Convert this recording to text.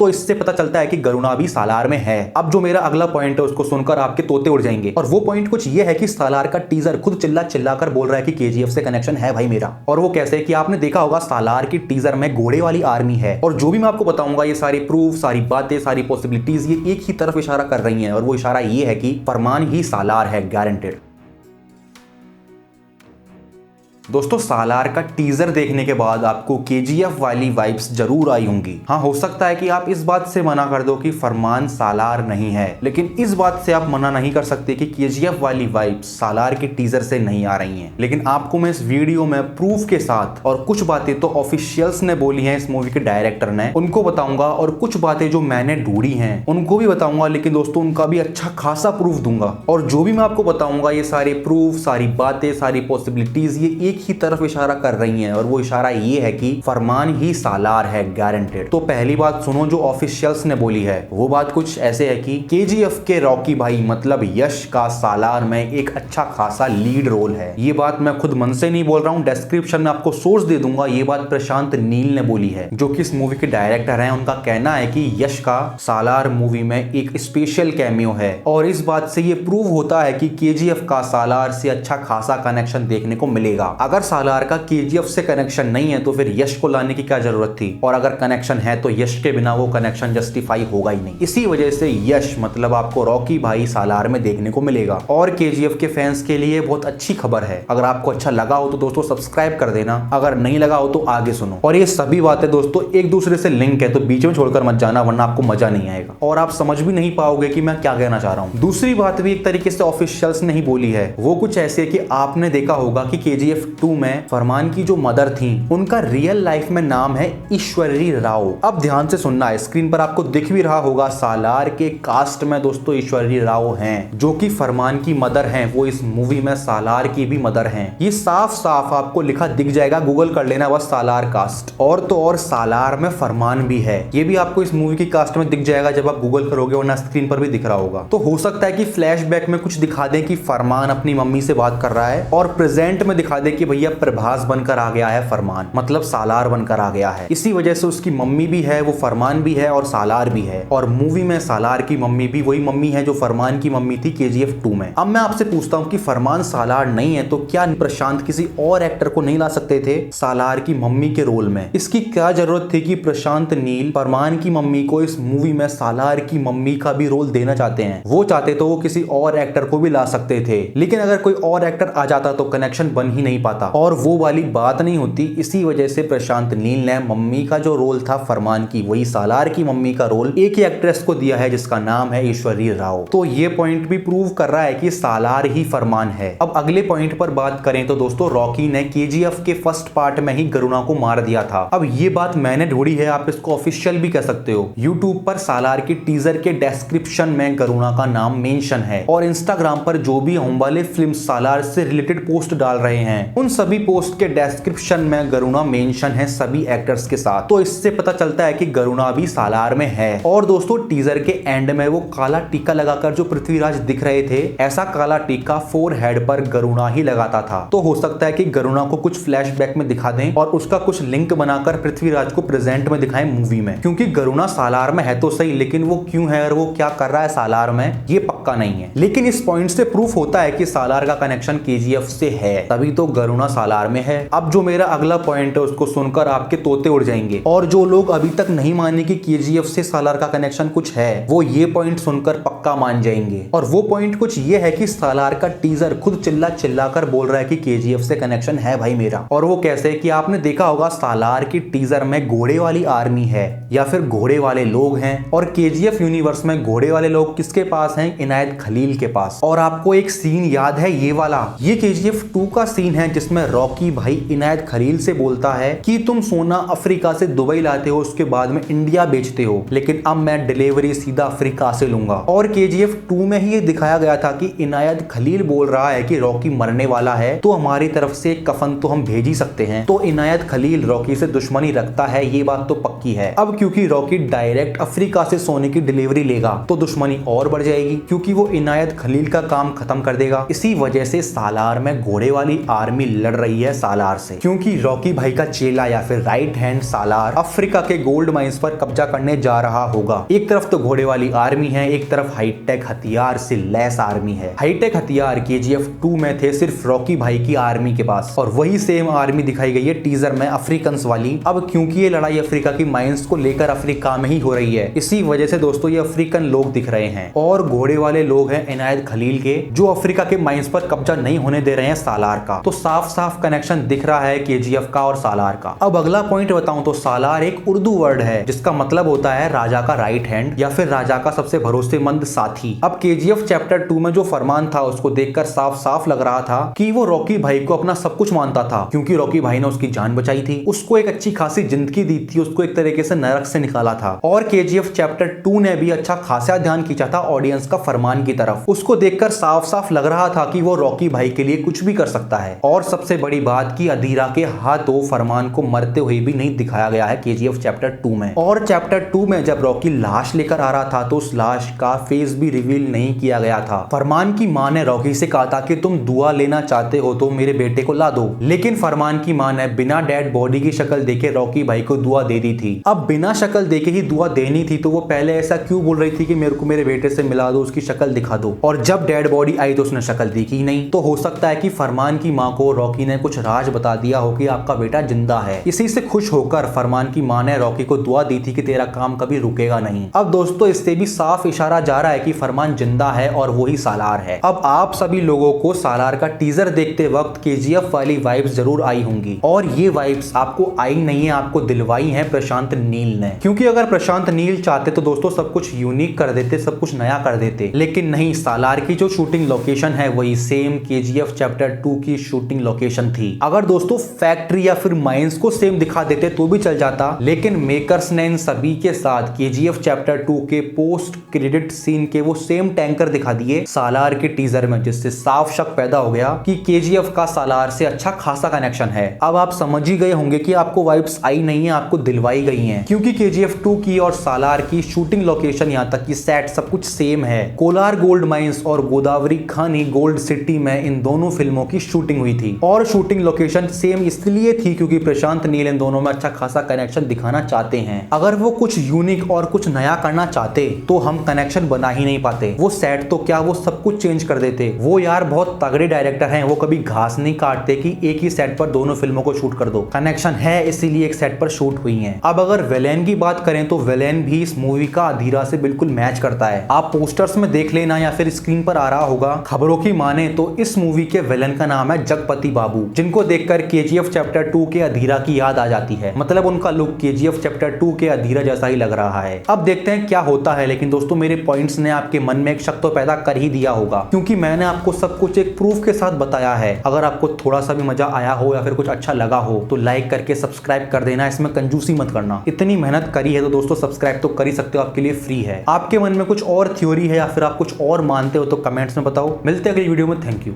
तो इससे पता चलता है कि गरुणा भी सालार में है। अब जो मेरा अगला पॉइंट है उसको सुनकर आपके तोते उड़ जाएंगे, और वो पॉइंट कुछ ये है कि सालार का टीजर खुद चिल्ला चिल्ला कर बोल रहा है कि केजीएफ से कनेक्शन है भाई मेरा। और वो कैसे कि आपने देखा होगा सालार की टीजर में घोड़े वाली आर्मी है, और जो भी मैं आपको बताऊंगा ये सारी प्रूफ, सारी बातें, सारी पॉसिबिलिटीज ये एक ही तरफ इशारा कर रही हैं, और वो इशारा ये है कि फरमान ही सालार है, गारंटेड। दोस्तों सालार का टीजर देखने के बाद आपको केजीएफ वाली वाइब्स जरूर आई होंगी। हाँ, हो सकता है कि आप इस बात से मना कर दो कि फरमान सालार नहीं है, लेकिन इस बात से आप मना नहीं कर सकते कि केजीएफ वाली वाइब्स सालार के टीजर से नहीं आ रही हैं। लेकिन आपको मैं इस वीडियो में प्रूफ के साथ, और कुछ बातें तो ऑफिशियल्स ने बोली हैं इस मूवी के डायरेक्टर ने, उनको बताऊंगा, और कुछ बातें जो मैंने ढूंढी हैं उनको भी बताऊंगा। लेकिन दोस्तों उनका भी अच्छा खासा प्रूफ दूंगा, और जो भी मैं आपको बताऊंगा ये सारे प्रूफ, सारी बातें, सारी पॉसिबिलिटीज ये एक ही तरफ इशारा कर रही हैं, और वो इशारा ये है कि फरमान ही सालार है, गारंटेड। तो पहली बात सुनो जो ऑफिशियल्स ने बोली है, वो बात कुछ ऐसे है कि केजीएफ के रॉकी भाई मतलब यश का सालार में एक अच्छा खासा लीड रोल है। ये बात मैं खुद मन से नहीं बोल रहा हूँ, डिस्क्रिप्शन में आपको सोर्स दे दूंगा। ये बात प्रशांत नील ने बोली है, जो कि इस मूवी के डायरेक्टर हैं। उनका कहना है कि यश का सालार मूवी में एक स्पेशल कैमियो है, और इस बात से ये प्रूव होता है कि केजीएफ का सालार से अच्छा खासा कनेक्शन देखने को मिलेगा। अगर सालार का केजीएफ से कनेक्शन नहीं है तो फिर यश को लाने की क्या जरूरत थी, और अगर कनेक्शन है तो यश के बिना वो कनेक्शन जस्टिफाई होगा ही नहीं। इसी वजह से यश मतलब आपको रॉकी भाई सालार में देखने को मिलेगा, और केजीएफ के फैंस के लिए बहुत अच्छी खबर है। अगर आपको अच्छा लगा हो तो दोस्तों सब्सक्राइब कर देना, अगर नहीं लगा हो तो आगे सुनो। और ये सभी बातें दोस्तों एक दूसरे से लिंक है, तो बीच में छोड़कर मत जाना, वरना आपको मजा नहीं आएगा और आप समझ भी नहीं पाओगे कि मैं क्या कहना चाह रहा हूँ। दूसरी बात भी एक तरीके से ऑफिशियल्स ने ही बोली है, वो कुछ ऐसे कि आपने देखा होगा कि केजीएफ 2 में फरमान की जो मदर थी उनका रियल लाइफ में नाम है ईश्वरी राव। अब ध्यान से सुनना है, स्क्रीन पर आपको दिख भी रहा होगा सालार के कास्ट में दोस्तों ईश्वरी राव हैं, जो कि फरमान की मदर हैं। वो इस मूवी में सालार की भी मदर हैं। ये साफ साफ आपको लिखा दिख जाएगा, गूगल कर लेना बस सालार कास्ट। और तो और सालार में फरमान भी है, ये भी आपको इस मूवी की कास्ट में दिख जाएगा जब आप गूगल करोगे, वरना स्क्रीन पर भी दिख रहा होगा। तो हो सकता है कि फ्लैशबैक में कुछ दिखा दें कि फरमान अपनी मम्मी से बात कर रहा है, और प्रेजेंट में दिखा दे कि भैया प्रभास बनकर आ गया है फरमान, मतलब सालार बनकर आ गया है। इसी वजह से उसकी मम्मी भी है, वो फरमान भी है और सालार भी है। और मूवी में सालार की मम्मी भी वही मम्मी है जो फरमान की मम्मी थी केजीएफ 2 में। अब मैं आपसे पूछता हूँ कि फरमान सालार नहीं है तो क्या प्रशांत किसी और एक्टर को नहीं ला सकते थे सालार की मम्मी के रोल में? इसकी क्या जरूरत थी कि प्रशांत नील फरमान की मम्मी को इस मूवी में सालार की मम्मी का भी रोल देना चाहते हैं? वो चाहते तो वो किसी और एक्टर को भी ला सकते थे, लेकिन अगर कोई और एक्टर आ जाता तो कनेक्शन बन ही नहीं पाता, और वो वाली बात नहीं होती। इसी वजह से प्रशांत नील ने मम्मी का जो रोल था फरमान की, वही सालार की मम्मी का रोल एक ही एक्ट्रेस को दिया है जिसका नाम है ईश्वरी राव। तो ये पॉइंट भी प्रूव कर रहा है कि सालार ही फरमान है। अब अगले पॉइंट पर बात करें तो दोस्तों रॉकी ने केजीएफ के फर्स्ट पार्ट में ही गरुणा को मार दिया था। अब ये बात मैंने ढूंढी है, आप इसको ऑफिशियल भी कह सकते हो। यूट्यूब पर सालार की टीजर के डिस्क्रिप्शन में गरुणा का नाम मेंशन है, और इंस्टाग्राम पर जो भी हम वाले फिल्म सालार से रिलेटेड पोस्ट डाल रहे हैं उन सभी पोस्ट के डिस्क्रिप्शन में गरुणा मेंशन है सभी एक्टर्स के साथ। तो इससे पता चलता है कि गरुणा भी सालार में है। और दोस्तों टीजर के एंड में वो काला टीका लगाकर जो पृथ्वीराज दिख रहे थे, ऐसा काला टीका फोरहेड पर गरुणा ही लगाता था। तो हो सकता है कि गरुणा को कुछ फ्लैशबैक में दिखा दें और उसका कुछ लिंक बनाकर पृथ्वीराज को प्रेजेंट में दिखाएं मूवी में, क्योंकि गरुणा सालार में है तो सही, लेकिन वो क्यों है और वो क्या कर रहा है सालार में ये पक्का नहीं है। लेकिन इस पॉइंट से प्रूफ होता है कि सालार का कनेक्शन केजीएफ से है, तभी तो गरुणा सालार में है। अब जो मेरा अगला पॉइंट है उसको सुनकर आपके तोते उड़ जाएंगे, और जो लोग अभी तक नहीं माने कि केजीएफ से सालार का कनेक्शन कुछ है, वो ये पॉइंट सुनकर पक्का मान जाएंगे। और वो पॉइंट कुछ ये है कि सालार का टीजर खुद चिल्ला चिल्ला कर बोल रहा है कि केजीएफ से कनेक्शन है भाई मेरा। और वो कैसे कि आपने देखा होगा सालार की टीजर में घोड़े वाली आर्मी है या फिर घोड़े वाले लोग हैं, और केजीएफ यूनिवर्स में घोड़े वाले लोग किसके पास हैं? इनायत खलील के पास। और आपको एक सीन याद है ये वाला, ये केजीएफ 2 का सीन है जिसमें रॉकी भाई इनायत खलील से बोलता है कि तुम सोना अफ्रीका से दुबई लाते हो, उसके बाद में इंडिया बेचते हो, लेकिन अब मैं डिलीवरी सीधा अफ्रीका से लूंगा। और केजीएफ 2 में ही ये दिखाया गया था कि इनायत खलील बोल रहा है कि रॉकी मरने वाला है तो हमारी तरफ से कफन तो हम भेज ही सकते हैं। तो इनायत खलील रॉकी से दुश्मनी रखता है, ये बात तो पक्की है। अब क्योंकि रॉकी डायरेक्ट अफ्रीका से सोने की डिलीवरी लेगा तो दुश्मनी और बढ़ जाएगी, क्योंकि वो इनायत खलील का काम खत्म कर देगा। इसी वजह से सालार में घोड़े वाली आर्मी लड़ रही है सालार से, क्योंकि रॉकी भाई का चेला या फिर राइट हैंड सालार अफ्रीका के गोल्ड माइंस पर कब्जा करने जा रहा होगा। एक तरफ तो घोड़े वाली आर्मी है, एक तरफ हाईटेक हथियार से लैस आर्मी है। हाईटेक हथियार KGF 2 में थे सिर्फ रॉकी भाई की आर्मी के पास, और वही सेम आर्मी दिखाई गई है टीजर में अफ्रीकन्स वाली। अब क्योंकि ये लड़ाई अफ्रीका की माइंस को लेकर अफ्रीका में ही हो रही है, इसी वजह से दोस्तों ये अफ्रीकन लोग दिख रहे हैं, और घोड़े वाले लोग हैं इनायत खलील के, जो अफ्रीका के माइंस पर कब्जा नहीं होने दे रहे हैं सालार का। तो साफ साफ कनेक्शन दिख रहा है KGF का और सालार का। अब अगला पॉइंट बताऊं तो सालार एक उर्दू वर्ड है जिसका मतलब होता है राजा का राइट हैंड या फिर राजा का सबसे भरोसेमंद साथी। अब KGF चैप्टर 2 में जो फरमान था उसको देखकर साफ साफ लग रहा था कि वो रॉकी भाई को अपना सब कुछ मानता था, क्योंकि रॉकी भाई ने उसकी जान बचाई थी, उसको एक अच्छी खासी जिंदगी दी थी, उसको एक तरीके से नरक से निकाला था। और KGF चैप्टर 2 ने भी अच्छा खासा ध्यान खींचा था ऑडियंस का फरमान की तरफ। उसको देखकर साफ साफ लग रहा था कि वो रॉकी भाई के लिए कुछ भी कर सकता है। और सबसे बड़ी बात कि अधीरा के हाथों फरमान को मरते हुए भी नहीं दिखाया गया है KGF चैप्टर 2 में। और चैप्टर 2 में जब रॉकी लाश लेकर आ रहा था तो उस लाश का फेस भी रिवील नहीं किया गया था। फरमान की मां ने रॉकी से कहा था कि तुम दुआ लेना चाहते हो तो मेरे बेटे को ला दो, लेकिन फरमान की मां ने बिना डेड बॉडी की शक्ल देखे रॉकी भाई को दुआ दे दी थी। अब बिना शक्ल देखे ही दुआ देनी थी तो वो पहले ऐसा क्यों बोल रही थी कि मेरे को मेरे बेटे से मिला दो, उसकी शक्ल दिखा दो, और जब डेड बॉडी आई तो उसने शक्ल देखी ही नहीं। तो हो सकता है कि फरमान की मां को रॉकी ने कुछ राज बता दिया हो कि आपका बेटा जिंदा है। इसी से खुश होकर फरमान की मां ने रॉकी को दुआ दी थी कि तेरा काम कभी रुकेगा नहीं। अब दोस्तों इससे भी साफ इशारा जा रहा है कि फरमान जिंदा है और वही सालार है। अब आप सभी लोगों को सालार का टीजर देखते वक्त KGF वाली वाइब्स जरूर आई होंगी, और ये वाइब्स आपको आई नहीं है, आपको दिलवाई है प्रशांत नील ने। क्योंकि अगर प्रशांत नील चाहते तो दोस्तों सब कुछ यूनिक कर देते, सब कुछ नया कर देते, लेकिन नहीं, सालार की जो शूटिंग लोकेशन है वही सेम KGF चैप्टर 2 की शूटिंग लोकेशन थी। अगर दोस्तों फैक्ट्री या फिर माइंस को सेम दिखा देते तो भी चल जाता, लेकिन मेकर्स ने इन सभी के साथ KGF चैप्टर 2 के पोस्ट क्रेडिट सीन के वो सेम टैंकर दिखा दिए सालार के टीजर में, जिससे साफ शक पैदा हो गया कि KGF का सालार से अच्छा खासा कनेक्शन है। अब आप समझ ही गए होंगे कि आपको वाइब्स आई नहीं है, आपको दिलवाई गई हैं, क्योंकि KGF 2 की और सालार की शूटिंग लोकेशन यहाँ तक कि सेट सब कुछ सेम है। कोलार गोल्ड माइंस और गोदावरी खानी गोल्ड सिटी में इन दोनों फिल्मों की शूटिंग हुई थी, और शूटिंग लोकेशन सेम इसलिए थी क्योंकि प्रशांत नील इन दोनों में अच्छा खासा कनेक्शन दिखाना चाहते हैं। अगर वो कुछ यूनिक और कुछ नया करना चाहते तो हम कनेक्शन बना ही नहीं पाते। वो सेट तो क्या, वो सब कुछ चेंज कर देते। वो यार बहुत तगड़े डायरेक्टर हैं, वो कभी घास नहीं काटते कि एक ही सेट पर दोनों फिल्मों को शूट कर दो। कनेक्शन है इसीलिए एक सेट पर शूट हुई है। अब अगर विलेन की बात करें तो विलेन भी इस मूवी का अधीरा से बिल्कुल मैच करता है। आप पोस्टर्स में देख लेना या फिर स्क्रीन पर आ रहा होगा। खबरों की माने तो इस मूवी के विलेन का नाम है जगपति बाबू, जिनको देखकर KGF चैप्टर 2 के अधीरा की याद आ जाती है। मतलब उनका लुक KGF चैप्टर 2 के अधीरा जैसा ही लग रहा है। अब देखते हैं क्या होता है, लेकिन दोस्तों मेरे पॉइंट्स ने आपके मन में एक शक तो पैदा कर ही दिया होगा, क्योंकि मैंने आपको सब कुछ एक प्रूफ के साथ बताया है। अगर आपको थोड़ा सा भी मजा आया हो या फिर कुछ अच्छा लगा हो तो लाइक करके सब्सक्राइब कर देना, इसमें कंजूसी मत करना। इतनी मेहनत करी है तो दोस्तों सब्सक्राइब तो कर ही सकते हो, आपके लिए फ्री है। आपके मन में कुछ और थ्योरी है या फिर आप कुछ और मानते हो तो कमेंट्स में बताओ। मिलते हैं अगली वीडियो में। Thank you.